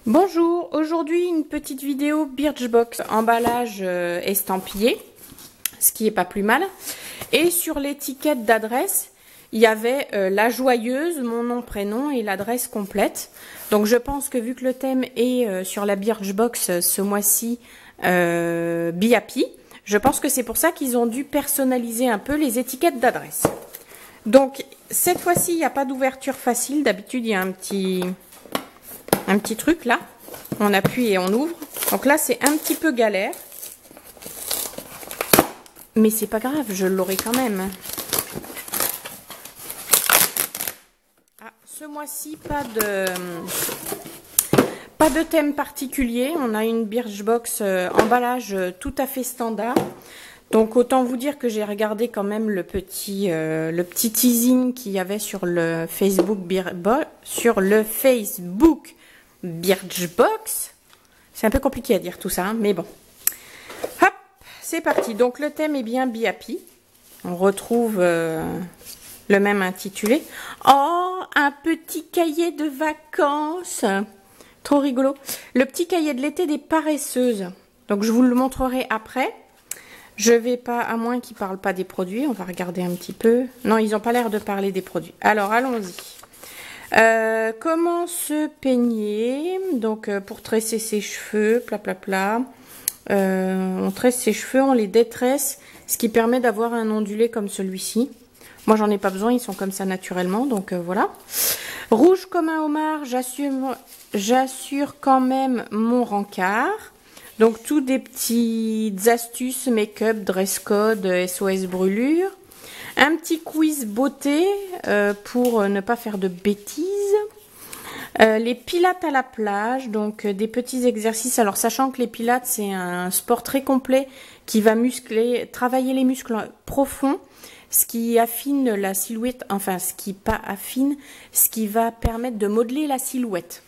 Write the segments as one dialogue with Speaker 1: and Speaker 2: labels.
Speaker 1: Bonjour, aujourd'hui une petite vidéo Birchbox, emballage estampillé, ce qui est pas plus mal. Et sur l'étiquette d'adresse, il y avait la joyeuse, mon nom, prénom et l'adresse complète. Donc je pense que vu que le thème est sur la Birchbox ce mois-ci, Be Happy, je pense que c'est pour ça qu'ils ont dû personnaliser un peu les étiquettes d'adresse. Donc cette fois-ci, il n'y a pas d'ouverture facile. D'habitude, il y a un petit truc là, on appuie et on ouvre. Donc là c'est un petit peu galère, mais c'est pas grave, je l'aurai quand même. Ah, ce mois-ci pas de thème particulier, on a une Birchbox emballage tout à fait standard. Donc autant vous dire que j'ai regardé quand même le petit teasing qu'il y avait sur le Facebook Birchbox. C'est un peu compliqué à dire tout ça, hein, mais bon. Hop, c'est parti. Donc le thème est bien Be Happy. On retrouve le même intitulé. Oh, un petit cahier de vacances. Trop rigolo. Le petit cahier de l'été des paresseuses. Donc je vous le montrerai après. Je vais pas, à moins qu'ils parlent pas des produits, on va regarder un petit peu. Non, ils n'ont pas l'air de parler des produits. Alors allons-y. Comment se peigner? Donc pour tresser ses cheveux, on tresse ses cheveux, on les détresse, ce qui permet d'avoir un ondulé comme celui-ci. Moi j'en ai pas besoin, ils sont comme ça naturellement, donc voilà. Rouge comme un homard, j'assure quand même mon rencard. Donc tout des petites astuces, make-up, dress code, SOS brûlure. Un petit quiz beauté pour ne pas faire de bêtises. Les pilates à la plage, donc des petits exercices. Alors sachant que les pilates c'est un sport très complet qui va travailler les muscles profonds, ce qui affine la silhouette, enfin ce qui pas affine, ce qui va permettre de modeler la silhouette.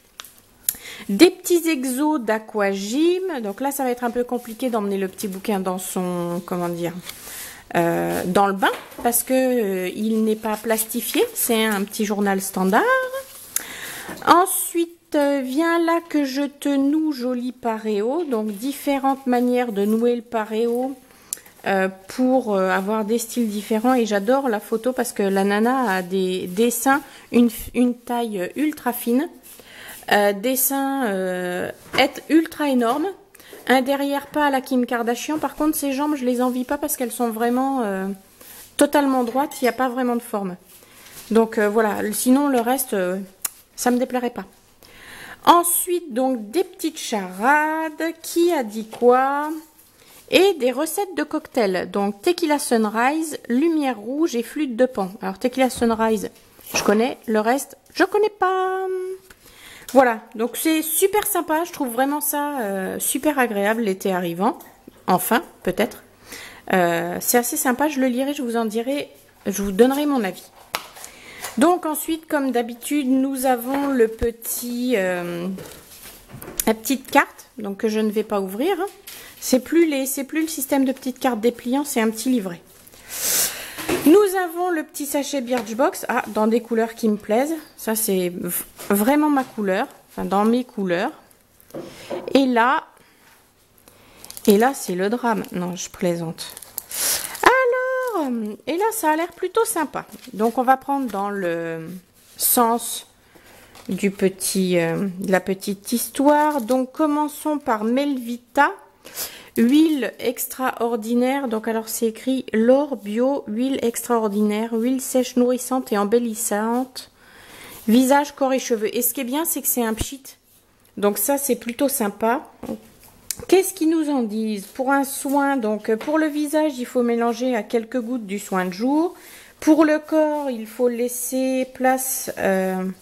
Speaker 1: Des petits exos d'aquagym. Donc là ça va être un peu compliqué d'emmener le petit bouquin dans son, comment dire, dans le bain parce que il n'est pas plastifié, c'est un petit journal standard. Ensuite vient là que je te noue joli paréo, donc différentes manières de nouer le paréo pour avoir des styles différents. Et j'adore la photo parce que la nana a des dessins, une taille ultra fine, dessin ultra énorme. Un derrière pas à la Kim Kardashian. Par contre, ses jambes, je les envie pas parce qu'elles sont vraiment totalement droites. Il n'y a pas vraiment de forme. Donc voilà. Sinon, le reste, ça me déplairait pas. Ensuite, donc, des petites charades. Qui a dit quoi? Et des recettes de cocktails. Donc, Tequila Sunrise, lumière rouge et flûte de pan. Alors, Tequila Sunrise, je connais. Le reste, je connais pas. Voilà, donc c'est super sympa, je trouve vraiment ça super agréable l'été arrivant, enfin, peut-être. C'est assez sympa, je le lirai, je vous en dirai, je vous donnerai mon avis. Donc ensuite, comme d'habitude, nous avons la petite carte, donc que je ne vais pas ouvrir. Hein. C'est plus le système de petites cartes dépliant, c'est un petit livret. Nous avons le petit sachet Birchbox, dans des couleurs qui me plaisent. Ça, c'est vraiment ma couleur, enfin dans mes couleurs. Et là c'est le drame. Non, je plaisante. Alors, et là, ça a l'air plutôt sympa. Donc, on va prendre dans le sens du de la petite histoire. Donc, commençons par Melvita. Huile extraordinaire, donc alors c'est écrit l'or bio, huile extraordinaire, huile sèche nourrissante et embellissante, visage, corps et cheveux. Et ce qui est bien, c'est que c'est un pchit, donc ça c'est plutôt sympa. Qu'est-ce qu'ils nous en disent? Pour un soin, donc pour le visage, il faut mélanger à quelques gouttes du soin de jour. Pour le corps, il faut laisser place, le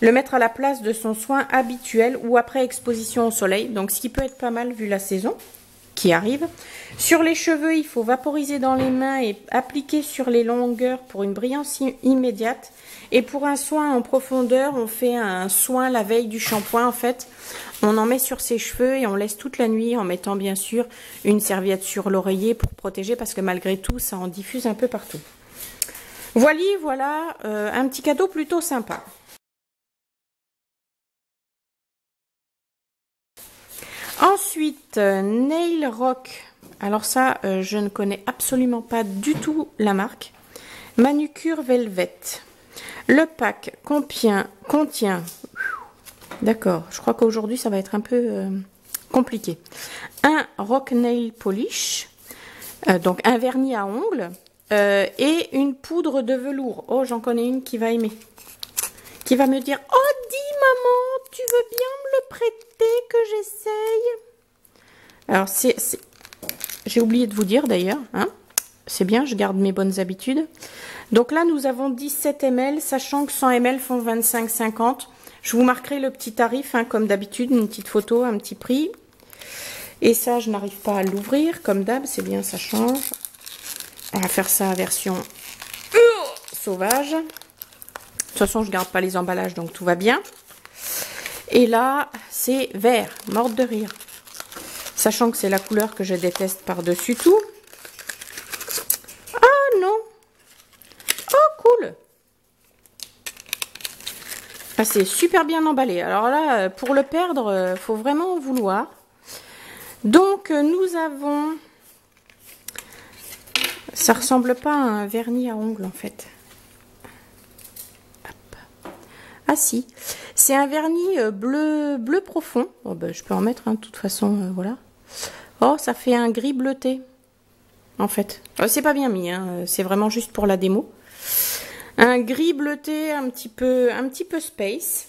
Speaker 1: mettre à la place de son soin habituel ou après exposition au soleil, donc ce qui peut être pas mal vu la saison qui arrive. Sur les cheveux, il faut vaporiser dans les mains et appliquer sur les longueurs pour une brillance immédiate. Et pour un soin en profondeur, on fait un soin la veille du shampoing en fait. On en met sur ses cheveux et on laisse toute la nuit en mettant bien sûr une serviette sur l'oreiller pour protéger parce que malgré tout, ça en diffuse un peu partout. Voilà, un petit cadeau plutôt sympa. Ensuite, Nail Rock. Alors ça, je ne connais absolument pas du tout la marque. Manucure Velvet. Le pack contient d'accord, je crois qu'aujourd'hui ça va être un peu compliqué. Un Rock Nail Polish, donc un vernis à ongles et une poudre de velours. Oh, j'en connais une qui va aimer. Qui va me dire, oh dis maman, tu veux bien me le prêter que j'essaye? Alors j'ai oublié de vous dire d'ailleurs, hein, c'est bien, je garde mes bonnes habitudes. Donc là nous avons 17 ml, sachant que 100 ml font 25,50. Je vous marquerai le petit tarif, hein, comme d'habitude, une petite photo, un petit prix. Et ça, je n'arrive pas à l'ouvrir, comme d'hab, c'est bien, ça change. On va faire ça en version sauvage. De toute façon, je garde pas les emballages, donc tout va bien. Et là, c'est vert, morte de rire. Sachant que c'est la couleur que je déteste par-dessus tout. Ah non! Oh, cool! Ah, c'est super bien emballé. Alors là, pour le perdre, faut vraiment en vouloir. Donc, nous avons... Ça ressemble pas à un vernis à ongles, en fait. Hop. Ah si, c'est un vernis bleu profond. Oh, ben, je peux en mettre, hein, de toute façon, voilà. Oh, ça fait un gris bleuté, en fait. C'est pas bien mis, hein, c'est vraiment juste pour la démo. Un gris bleuté un petit peu space.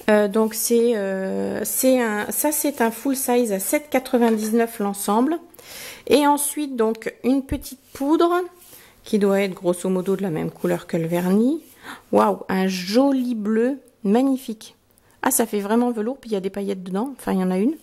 Speaker 1: Donc c'est un full size à 7,99 l'ensemble. Et ensuite donc une petite poudre qui doit être grosso modo de la même couleur que le vernis. Waouh, un joli bleu magnifique. Ah, ça fait vraiment velours, puis il y a des paillettes dedans, enfin il y en a une.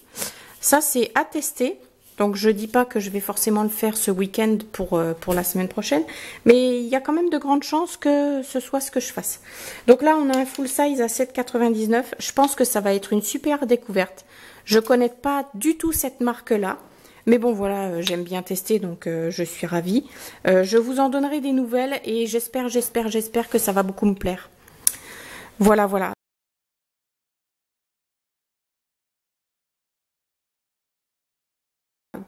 Speaker 1: Ça c'est à tester. Donc je dis pas que je vais forcément le faire ce week-end pour la semaine prochaine, mais il y a quand même de grandes chances que ce soit ce que je fasse. Donc là on a un full size à 7,99. Je pense que ça va être une super découverte. Je connais pas du tout cette marque là, mais bon voilà, j'aime bien tester, donc je suis ravie. Je vous en donnerai des nouvelles et j'espère que ça va beaucoup me plaire. Voilà, voilà.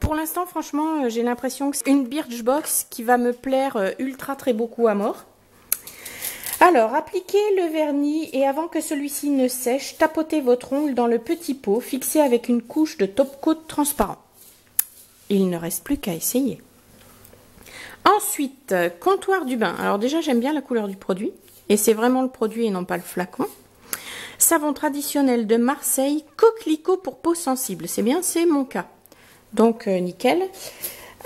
Speaker 1: Pour l'instant, franchement, j'ai l'impression que c'est une Birchbox qui va me plaire ultra très beaucoup à mort. Alors, appliquez le vernis et avant que celui-ci ne sèche, tapotez votre ongle dans le petit pot fixé avec une couche de top coat transparent. Il ne reste plus qu'à essayer. Ensuite, comptoir du bain. Alors déjà, j'aime bien la couleur du produit et c'est vraiment le produit et non pas le flacon. Savon traditionnel de Marseille, coquelicot pour peau sensible. C'est bien, c'est mon cas. Donc, nickel.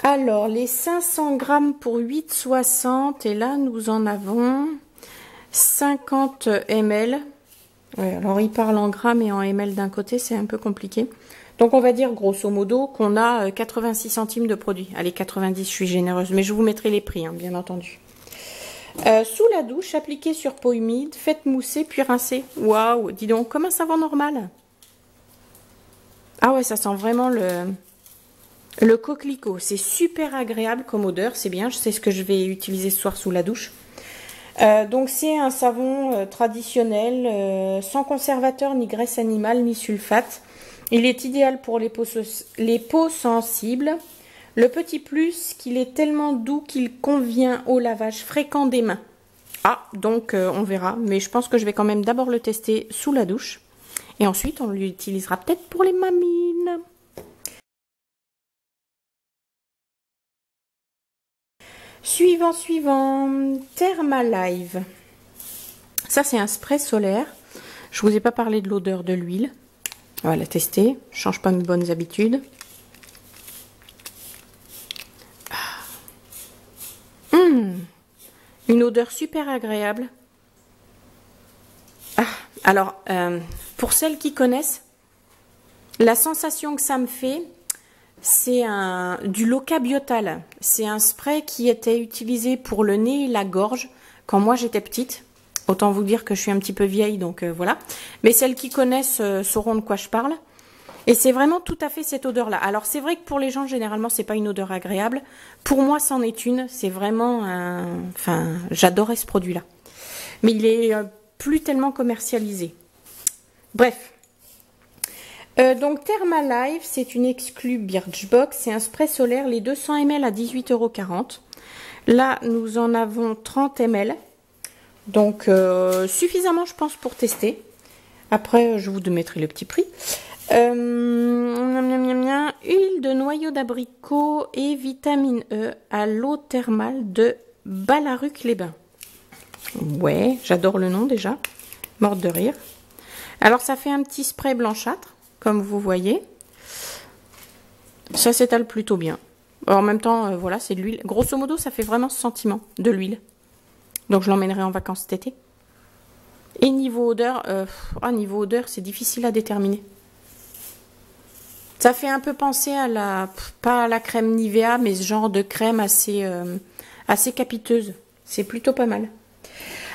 Speaker 1: Alors, les 500 grammes pour 8,60. Et là, nous en avons 50 ml. Ouais, alors, il parle en grammes et en ml d'un côté. C'est un peu compliqué. Donc, on va dire, grosso modo, qu'on a 86 centimes de produit. Allez, 90, je suis généreuse. Mais je vous mettrai les prix, hein, bien entendu. Sous la douche, appliquez sur peau humide. Faites mousser, puis rincer. Waouh, dis donc, comme un savon normal. Ah ouais, ça sent vraiment le coquelicot. C'est super agréable comme odeur, c'est bien. Je sais ce que je vais utiliser ce soir sous la douche. Donc c'est un savon traditionnel, sans conservateur, ni graisse animale, ni sulfate. Il est idéal pour les peaux sensibles. Le petit plus, qu'il est tellement doux qu'il convient au lavage fréquent des mains. Ah, donc on verra. Mais je pense que je vais quand même d'abord le tester sous la douche. Et ensuite, on l'utilisera peut-être pour les mamines. Suivant, Thermalive. Ça, c'est un spray solaire. Je vous ai pas parlé de l'odeur de l'huile. On va la tester. Je change pas mes bonnes habitudes. Une odeur super agréable. Alors, pour celles qui connaissent, la sensation que ça me fait, c'est du Loca Biotal. C'est un spray qui était utilisé pour le nez et la gorge quand moi j'étais petite. Autant vous dire que je suis un petit peu vieille, donc voilà. Mais celles qui connaissent sauront de quoi je parle. Et c'est vraiment tout à fait cette odeur-là. Alors c'est vrai que pour les gens, généralement, c'est pas une odeur agréable. Pour moi, c'en est une. C'est vraiment un... Enfin, j'adorais ce produit-là. Mais il est plus tellement commercialisé. Bref. Donc Thermalife, c'est une exclue Birchbox, c'est un spray solaire, les 200 ml à 18,40 €. Là, nous en avons 30 ml, donc suffisamment, je pense, pour tester. Après, je vous mettrai le petit prix. Huile de noyau d'abricot et vitamine E à l'eau thermale de Ballaruc-les-Bains. Ouais, j'adore le nom déjà, morte de rire. Alors, ça fait un petit spray blanchâtre, comme vous voyez. Ça s'étale plutôt bien. Alors, en même temps, voilà, c'est de l'huile. Grosso modo, ça fait vraiment ce sentiment de l'huile. Donc, je l'emmènerai en vacances cet été. Et niveau odeur, niveau odeur, c'est difficile à déterminer. Ça fait un peu penser à la, pas à la crème Nivea, mais ce genre de crème assez capiteuse. C'est plutôt pas mal.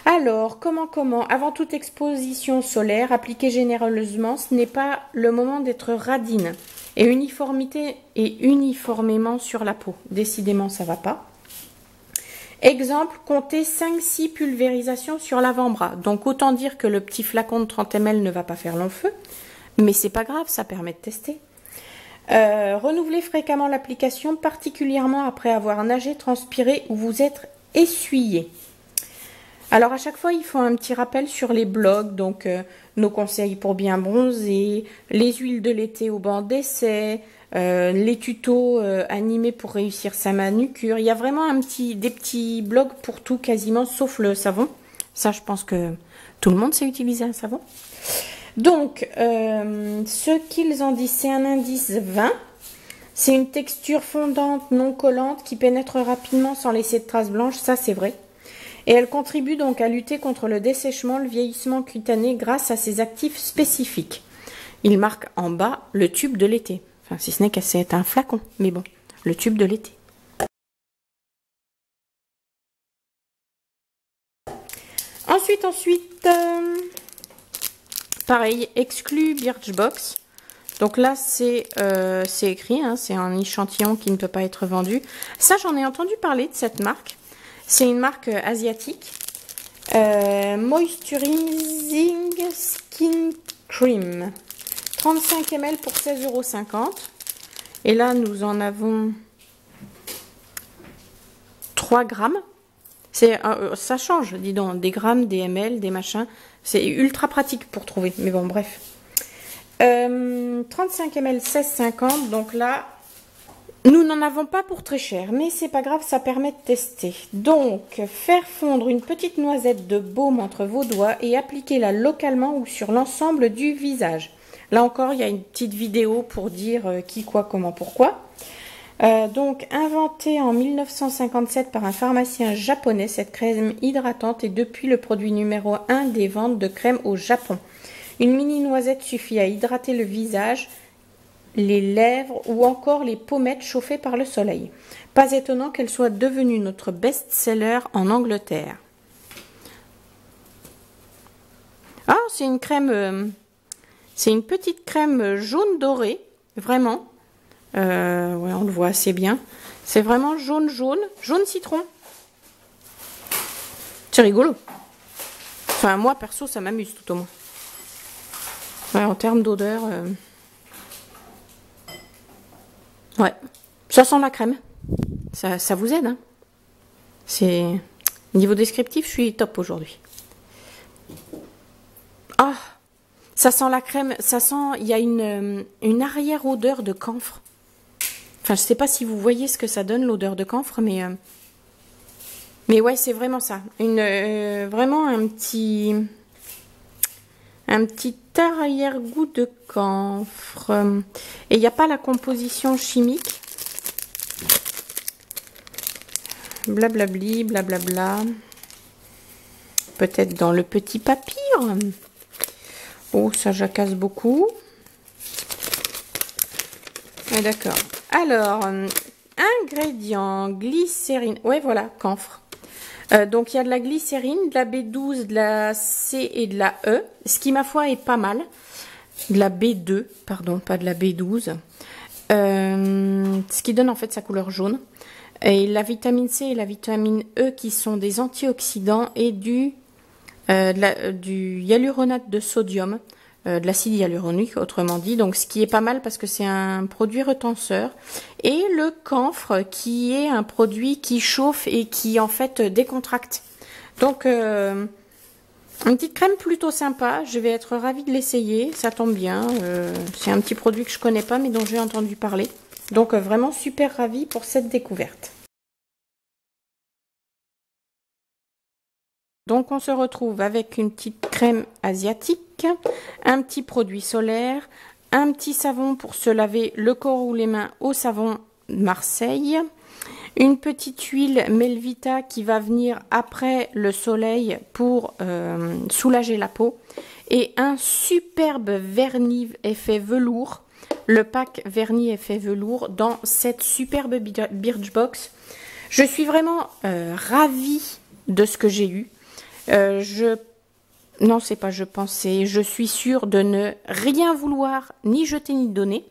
Speaker 1: Alors, comment avant toute exposition solaire, appliquée généreusement, ce n'est pas le moment d'être radine. Et uniformément sur la peau. Décidément, ça va pas. Exemple, comptez 5-6 pulvérisations sur l'avant-bras. Donc, autant dire que le petit flacon de 30 ml ne va pas faire long feu. Mais c'est pas grave, ça permet de tester. Renouvelez fréquemment l'application, particulièrement après avoir nagé, transpiré ou vous êtes essuyé. Alors à chaque fois, il faut un petit rappel sur les blogs, donc nos conseils pour bien bronzer, les huiles de l'été au banc d'essai, les tutos animés pour réussir sa manucure. Il y a vraiment des petits blogs pour tout quasiment, sauf le savon. Ça, je pense que tout le monde sait utiliser un savon. Donc, ce qu'ils en disent, c'est un indice 20. C'est une texture fondante, non collante, qui pénètre rapidement sans laisser de traces blanches. Ça, c'est vrai. Et elle contribue donc à lutter contre le dessèchement, le vieillissement cutané grâce à ses actifs spécifiques. Il marque en bas le tube de l'été. Enfin, si ce n'est que c'est un flacon, mais bon, le tube de l'été. Ensuite, pareil, exclu Birchbox. Donc là, c'est écrit, hein, c'est un échantillon qui ne peut pas être vendu. Ça, j'en ai entendu parler de cette marque. C'est une marque asiatique. Moisturizing Skin Cream. 35 ml pour 16,50 €. Et là, nous en avons 3 grammes. Ça change, dis donc. Des grammes, des ml, des machins. C'est ultra pratique pour trouver. Mais bon, bref. 35 ml, 16,50 €. Donc là... Nous n'en avons pas pour très cher, mais c'est pas grave, ça permet de tester. Donc, faire fondre une petite noisette de baume entre vos doigts et appliquez-la localement ou sur l'ensemble du visage. Là encore, il y a une petite vidéo pour dire qui, quoi, comment, pourquoi. Donc, inventée en 1957 par un pharmacien japonais, cette crème hydratante est depuis le produit numéro 1 des ventes de crème au Japon. Une mini noisette suffit à hydrater le visage, les lèvres ou encore les pommettes chauffées par le soleil. Pas étonnant qu'elle soit devenue notre best-seller en Angleterre. Ah, c'est une crème, c'est une petite crème jaune dorée, vraiment. Ouais, on le voit assez bien. C'est vraiment jaune citron. C'est rigolo. Enfin, moi perso, ça m'amuse tout au moins. Ouais, en termes d'odeur. Ouais, ça sent la crème. Ça vous aide, hein. C'est... Niveau descriptif, je suis top aujourd'hui. Ah, ça sent la crème. Ça sent... Il y a une arrière-odeur de camphre. Enfin, je sais pas si vous voyez ce que ça donne, l'odeur de camphre, mais... Mais ouais, c'est vraiment ça. Vraiment un petit arrière-goût de camphre. Et il n'y a pas la composition chimique. Blablabli, blablabla. Peut-être dans le petit papier. Oh, ça jacasse beaucoup. Ah, d'accord. Alors, ingrédients, glycérine. Ouais, voilà, camphre. Donc, il y a de la glycérine, de la B12, de la C et de la E. Ce qui, ma foi, est pas mal. De la B2, pardon, pas de la B12. Ce qui donne en fait sa couleur jaune. Et la vitamine C et la vitamine E qui sont des antioxydants et du hyaluronate de sodium. de l'acide hyaluronique, autrement dit, donc ce qui est pas mal parce que c'est un produit retenseur, et le camphre qui est un produit qui chauffe et qui en fait décontracte. Donc une petite crème plutôt sympa, je vais être ravie de l'essayer, ça tombe bien, c'est un petit produit que je connais pas mais dont j'ai entendu parler, donc vraiment super ravie pour cette découverte. Donc on se retrouve avec une petite crème asiatique, un petit produit solaire, un petit savon pour se laver le corps ou les mains au savon Marseille, une petite huile Melvita qui va venir après le soleil pour soulager la peau, et un superbe vernis effet velours, le pack vernis effet velours dans cette superbe Birchbox. Je suis vraiment ravie de ce que j'ai eu. Non, c'est pas je pensais, je suis sûre de ne rien vouloir, ni jeter ni donner.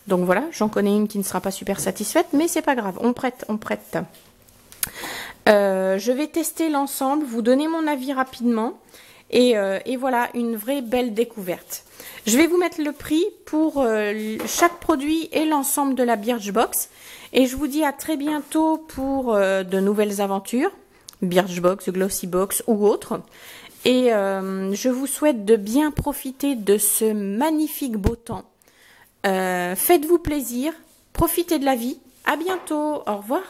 Speaker 1: Donc voilà, j'en connais une qui ne sera pas super satisfaite, mais c'est pas grave, on prête, on prête. Je vais tester l'ensemble, vous donner mon avis rapidement. Et voilà, une vraie belle découverte. Je vais vous mettre le prix pour chaque produit et l'ensemble de la Birchbox. Et je vous dis à très bientôt pour de nouvelles aventures. Birchbox, Glossybox ou autre. Et je vous souhaite de bien profiter de ce magnifique beau temps. Faites-vous plaisir, profitez de la vie. À bientôt, au revoir.